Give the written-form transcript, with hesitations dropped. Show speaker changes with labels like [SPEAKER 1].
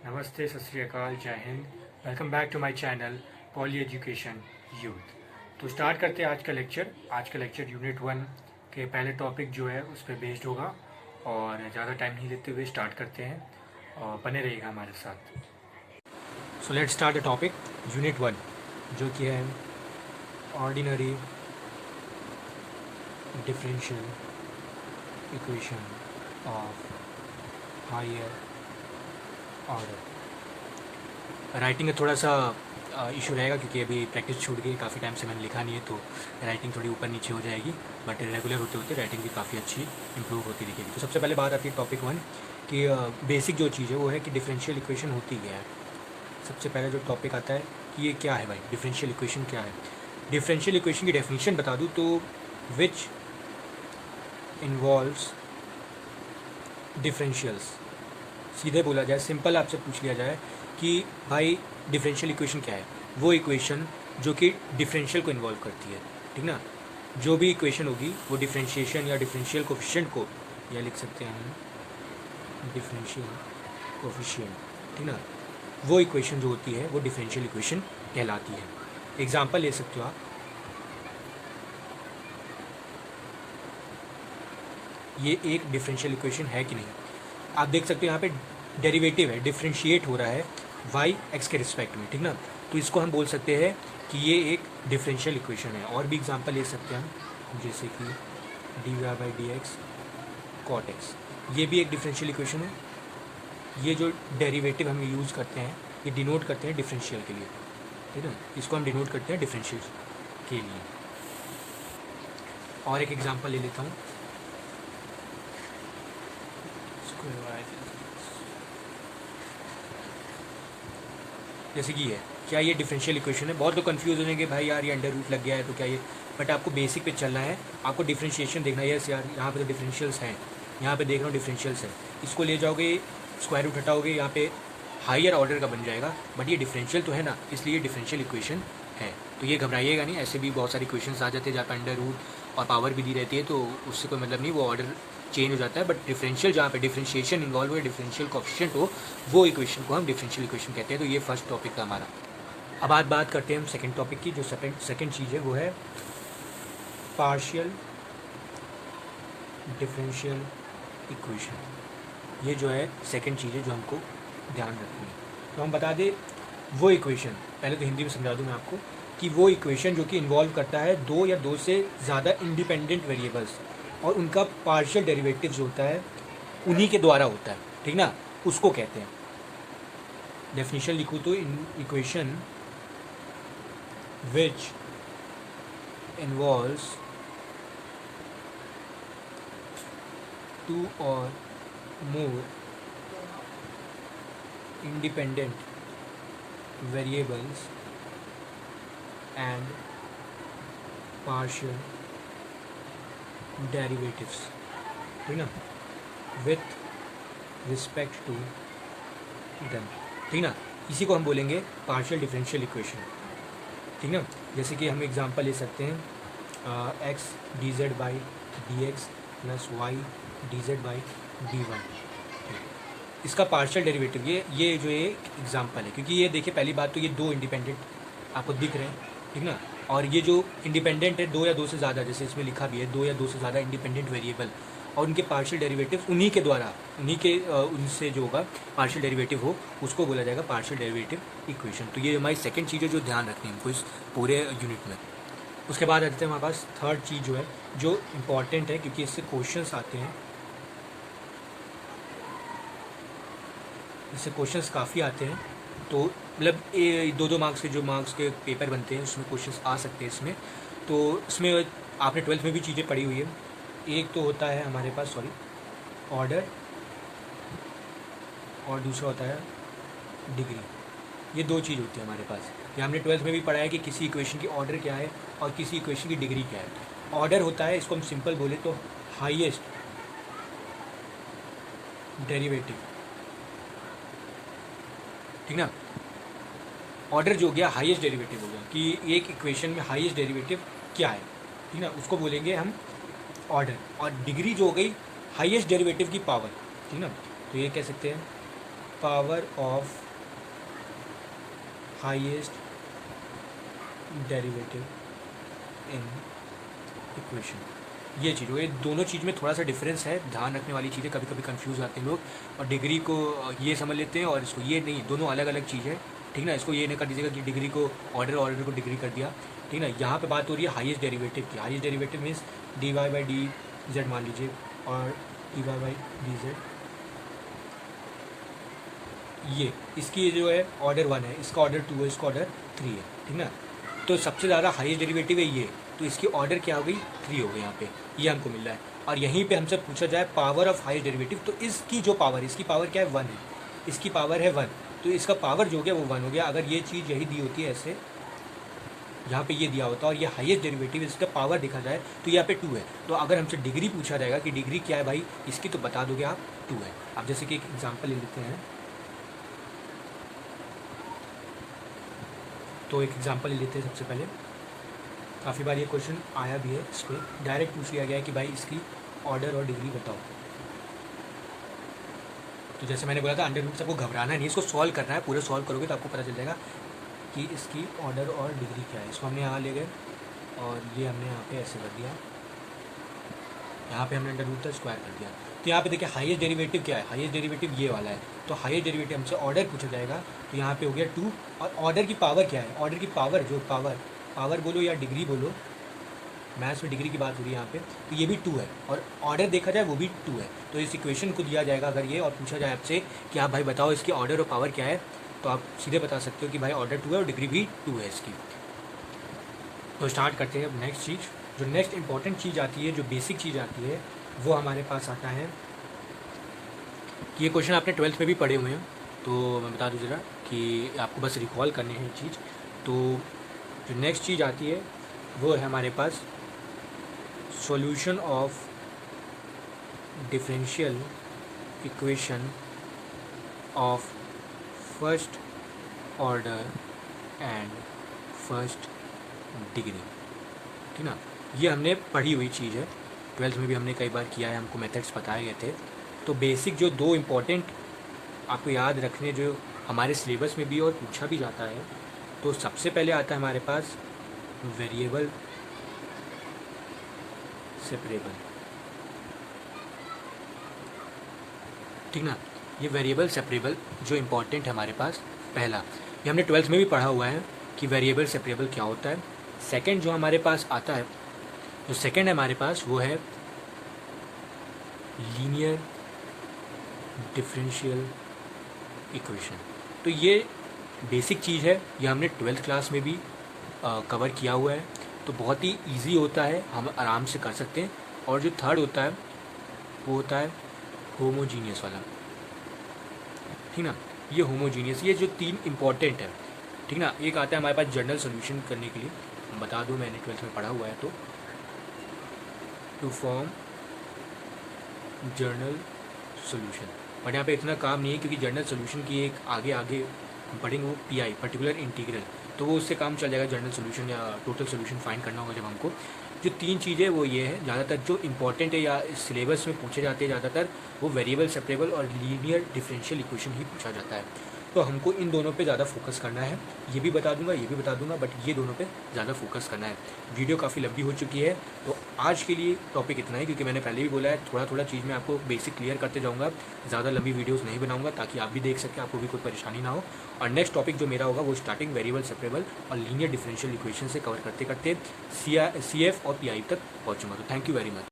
[SPEAKER 1] नमस्ते, सत श्री अकाल, जय हिंद। Welcome back to my channel poly education youth. तो स्टार्ट करते हैं आज का लेक्चर। आज का लेक्चर यूनिट 1 के पहले टॉपिक जो है उस पर बेस्ड होगा और ज़्यादा टाइम नहीं लेते हुए स्टार्ट करते हैं और बने रहिएगा हमारे साथ। So let's start the topic unit 1, जो कि है ordinary differential equation of higher order. Writing का थोड़ा सा इशू रहेगा क्योंकि अभी प्रैक्टिस छूट गई, काफ़ी टाइम से मैंने लिखा नहीं है, तो राइटिंग थोड़ी ऊपर नीचे हो जाएगी, बट रेगुलर होते होते राइटिंग भी काफ़ी अच्छी इंप्रूव होती दिखेगी। तो सबसे पहले बात आती है टॉपिक 1 कि बेसिक जो चीज़ है वो है कि डिफरेंशियल इक्वेशन होती क्या है। सबसे पहले जो टॉपिक आता है कि ये क्या है भाई, डिफरेंशियल इक्वेशन क्या है। डिफरेंशियल इक्वेशन की डेफिनेशन बता दूँ तो विच इन्वॉल्व्स डिफरेंशियल्स। सीधे बोला जाए, सिंपल आपसे पूछ लिया जाए कि भाई डिफरेंशियल इक्वेशन क्या है, वो इक्वेशन जो कि डिफरेंशियल को इन्वॉल्व करती है, ठीक ना। जो भी इक्वेशन होगी वो डिफरेंशिएशन या डिफरेंशियल कोफिशिएंट को, या लिख सकते हैं हम डिफरेंशियल कोफिशिएंट, ठीक ना। वो इक्वेशन जो होती है वो डिफरेंशियल इक्वेशन कहलाती है। एग्जाम्पल ले सकते हो आप, ये एक डिफरेंशियल इक्वेशन है कि नहीं। आप देख सकते हो यहाँ पे डेरिवेटिव है, डिफरेंशिएट हो रहा है वाई एक्स के रिस्पेक्ट में, ठीक ना। तो इसको हम बोल सकते हैं कि ये एक डिफरेंशियल इक्वेशन है। और भी एग्जांपल ले सकते हैं हम, जैसे कि d y by d x cot x, ये भी एक डिफरेंशियल इक्वेशन है। ये जो डेरिवेटिव हम यूज़ करते हैं ये डिनोट करते हैं डिफरेंशियल के लिए, ठीक है। इसको हम डिनोट करते हैं डिफरेंशियल के लिए। और एक एग्जाम्पल ले लेता हूँ, जैसे कि है, क्या ये डिफरेंशियल इक्वेशन है। बहुत लोग कंफ्यूज हो जाएंगे, भाई यार ये अंडर रूट लग गया है तो क्या ये, बट आपको बेसिक पे चलना है, आपको डिफरेंशिएशन देखना है। यस यार, यहाँ पे तो डिफरेंशियल्स हैं, यहाँ पे देख रहा हूँ डिफरेंशियल्स है, इसको ले जाओगे स्क्वायर रूट हटाओगे, यहाँ पे हायर ऑर्डर का बन जाएगा, बट ये डिफरेंशियल तो है ना, इसलिए डिफरेंशियल इक्वेशन है। तो ये घबराइएगा नहीं, ऐसे भी बहुत सारे इक्वेशंस आ जाते हैं जहाँ पे अंडर रूट और पावर भी दी रहती है, तो उससे कोई मतलब नहीं, वो ऑर्डर चेंज हो जाता है। बट डिफरेंशियल जहाँ पे डिफरेंशिएशन इन्वॉल्व हो, डिफरेंशियल कोएफिशिएंट हो, वो इक्वेशन को हम डिफरेंशियल इक्वेशन कहते हैं। तो ये फर्स्ट टॉपिक था हमारा। अब आज बात करते हैं हम सेकंड टॉपिक की। जो सेकंड चीज़ है वो है पार्शियल डिफरेंशियल इक्वेशन। ये जो है सेकंड चीज़ है जो हमको ध्यान रखनी है। तो हम बता दें वो इक्वेशन, पहले तो हिंदी में समझा दूँ मैं आपको, कि वो इक्वेशन जो कि इन्वॉल्व करता है दो या दो से ज़्यादा इंडिपेंडेंट वेरिएबल्स और उनका पार्शियल डेरिवेटिव जो होता है उन्हीं के द्वारा होता है, ठीक ना, उसको कहते हैं। डेफिनेशन लिखूँ तो इक्वेशन विच इन्वॉल्व्स टू और more independent variables and partial derivatives, ठीक ना, विथ रिस्पेक्ट टू देम, ठीक ना। इसी को हम बोलेंगे पार्शियल डिफरेंशियल इक्वेशन, ठीक ना। जैसे कि हम एग्जांपल ले सकते हैं x d z by d x plus y d z by d y. इसका पार्शियल डेरिवेटिव ये जो एक एग्जांपल है, क्योंकि ये देखिए पहली बात तो ये दो इंडिपेंडेंट आपको दिख रहे हैं, ठीक ना। और ये जो इंडिपेंडेंट है दो या दो से ज़्यादा, जैसे इसमें लिखा भी है दो या दो से ज़्यादा इंडिपेंडेंट वेरिएबल और उनके पार्शियल डेरिवेटिव उन्हीं के द्वारा, उन्हीं के उनसे जो होगा पार्शियल डेरिवेटिव हो, उसको बोला जाएगा पार्शियल डेरिवेटिव इक्वेशन। तो ये हमारी सेकंड चीज़ है जो ध्यान रखनी है हमको इस पूरे यूनिट में। उसके बाद आते हैं हमारे पास थर्ड चीज़ जो है जो इम्पॉर्टेंट है, क्योंकि इससे क्वेश्चंस आते हैं, इससे क्वेश्चंस काफ़ी आते हैं। तो मतलब दो मार्क्स के जो मार्क्स के पेपर बनते हैं उसमें क्वेश्चंस आ सकते हैं इसमें। तो इसमें आपने 12th में भी चीज़ें पढ़ी हुई है। एक तो होता है हमारे पास ऑर्डर और दूसरा होता है डिग्री। ये दो चीज़ होती है हमारे पास। ये हमने 12th में भी पढ़ा है कि किसी इक्वेशन की ऑर्डर क्या है और किसी इक्वेशन की डिग्री क्या है। ऑर्डर होता है, इसको हम सिंपल बोले तो हाईएस्ट डेरिवेटिव, ठीक ना। ऑर्डर जो हो गया हाईएस्ट डेरिवेटिव हो गया कि एक इक्वेशन में हाईएस्ट डेरिवेटिव क्या है, ठीक ना, उसको बोलेंगे हम ऑर्डर। और डिग्री जो हो गई हाईएस्ट डेरिवेटिव की पावर, ठीक ना। तो ये कह सकते हैं power of highest derivative in equation. ये चीज़ हो, ये दोनों चीज़ में थोड़ा सा डिफरेंस है, ध्यान रखने वाली चीज़ें, कभी कभी कंफ्यूज आते हैं लोग और डिग्री को ये समझ लेते हैं और इसको ये नहीं, दोनों अलग अलग चीज़ है। ठीक ना, इसको ये नहीं कर दीजिएगा कि डिग्री को ऑर्डर को डिग्री कर दिया। ठीक ना, यहाँ पे बात हो रही है हाईएस्ट डेरिवेटिव की। Highest derivative means d y by d z मान लीजिए और d y by d z, ये इसकी जो है ऑर्डर 1 है, इसका ऑर्डर 2 है, इसका ऑर्डर 3 है। ठीक ना, तो सबसे ज़्यादा हाईएस्ट डेरिवेटिव है ये, तो इसकी ऑर्डर क्या हो गई 3 हो गई यहाँ पे, ये हमको मिल रहा है। और यहीं पे हमसे पूछा जाए पावर ऑफ हाईएस्ट डेरिवेटिव, तो इसकी जो पावर, इसकी पावर क्या है 1 है, इसकी पावर है 1, तो इसका पावर जो हो गया वो 1 हो गया। अगर ये चीज़ यही दी होती है ऐसे, यहाँ पे ये दिया होता और ये हाईएस्ट डेरिवेटिव इसका पावर देखा जाए तो यहाँ पे 2 है। तो अगर हमसे डिग्री पूछा जाएगा कि डिग्री क्या है भाई इसकी, तो बता दोगे आप 2 है। अब जैसे कि एक एग्जाम्पल ले लेते हैं, तो एक एग्जांपल ले लेते हैं। सबसे पहले काफ़ी बार ये क्वेश्चन आया भी है, इस पर डायरेक्ट पूछ लिया गया है कि भाई इसकी ऑर्डर और डिग्री बताओ। तो जैसे मैंने बोला था अंडर रूट से आपको घबराना नहीं, इसको सॉल्व करना है, पूरे सॉल्व करोगे तो आपको पता चल जाएगा कि इसकी ऑर्डर और डिग्री क्या है। इसको हमने यहाँ ले गए और ये हमने यहाँ पे ऐसे कर दिया, यहाँ पे हमने अंडर रूट का स्क्वायर कर दिया। तो यहाँ पे देखिए हाईएस्ट डेरिवेटिव क्या है, हाईएस्ट डेरिवेटिव ये वाला है। तो हाईएस्ट डेरिवेटिव हमसे ऑर्डर पूछा जाएगा, तो यहाँ पे हो गया 2 और ऑर्डर की पावर क्या है, ऑर्डर की पावर जो पावर बोलो या डिग्री बोलो, मैथ्स में डिग्री की बात हो रही है यहाँ पे, तो ये भी 2 है और ऑर्डर देखा जाए वो भी 2 है। तो इस इक्वेशन को दिया जाएगा अगर ये और पूछा जाए आपसे कि आप भाई बताओ इसकी ऑर्डर और पावर क्या है, तो आप सीधे बता सकते हो कि भाई ऑर्डर 2 है और डिग्री भी 2 है इसकी। तो स्टार्ट करते हैं अब नेक्स्ट चीज़। जो नेक्स्ट इंपॉर्टेंट चीज़ आती है, जो बेसिक चीज़ आती है, वो हमारे पास आता है कि ये क्वेश्चन आपने 12th में भी पढ़े हुए हैं, तो मैं बता दूं ज़रा कि आपको बस रिकॉल करने हैं चीज़। तो जो नेक्स्ट चीज़ आती है वो है हमारे पास solution of differential equation of first order and first degree. ठीक ना, ये हमने पढ़ी हुई चीज़ है, 12th में भी हमने कई बार किया है, हमको मेथड्स बताए गए थे। तो बेसिक जो 2 इम्पॉर्टेंट आपको याद रखने, जो हमारे सिलेबस में भी और पूछा भी जाता है, तो सबसे पहले आता है हमारे पास वेरिएबल सेपरेबल। ठीक ना, ये वेरिएबल सेपरेबल जो इम्पोर्टेंट है हमारे पास, पहला ये हमने 12th में भी पढ़ा हुआ है कि वेरिएबल सेपरेबल क्या होता है। सेकंड जो हमारे पास आता है, जो सेकंड है हमारे पास, वो है लीनियर डिफरेंशियल इक्वेशन। तो ये बेसिक चीज़ है, ये हमने 12th क्लास में भी कवर किया हुआ है, तो बहुत ही इजी होता है, हम आराम से कर सकते हैं। और जो थर्ड होता है वो होता है होमोजीनियस वाला। ठीक ना, ये होमोजीनियस, ये जो 3 इम्पॉर्टेंट है। ठीक ना, एक आता है हमारे पास जनरल सोल्यूशन करने के लिए, बता दूं मैंने 12th में पढ़ा हुआ है, तो to form general solution. But यहाँ पे इतना काम नहीं है क्योंकि जर्नल सोल्यूशन की एक आगे पढ़ेंगे वो पीआई, पर्टिकुलर इंटीग्रल, तो वो उससे काम चल जाएगा। जर्नल सोल्यूशन या टोटल सोल्यूशन फाइंड करना होगा जब हमको। जो 3 चीज़ें वो ये है, ज़्यादातर जो इंपॉर्टेंट है या सिलेबस में पूछे जाते हैं ज़्यादातर, वो वेरिएबल सेपरेबल और लीनियर डिफरेंशियल इक्वेशन ही पूछा जाता है। तो हमको इन दोनों पे ज़्यादा फोकस करना है, ये भी बता दूंगा, ये भी बता दूंगा, बट ये दोनों पे ज़्यादा फोकस करना है। वीडियो काफ़ी लंबी हो चुकी है, तो आज के लिए टॉपिक इतना ही, क्योंकि मैंने पहले भी बोला है थोड़ा चीज़ मैं आपको बेसिक क्लियर करते जाऊँगा, ज़्यादा लंबी वीडियोज़ नहीं बनाऊँगा, ताकि आप भी देख सकें, आपको भी कोई परेशानी ना हो। और नेक्स्ट टॉपिक जो मेरा होगा वो स्टार्टिंग वेरिएबल सेपरेबल और लीनियर डिफरेंशियल इक्वेशन से कवर करते करते CF और PI तक पहुँचूँगा। तो थैंक यू वेरी मच।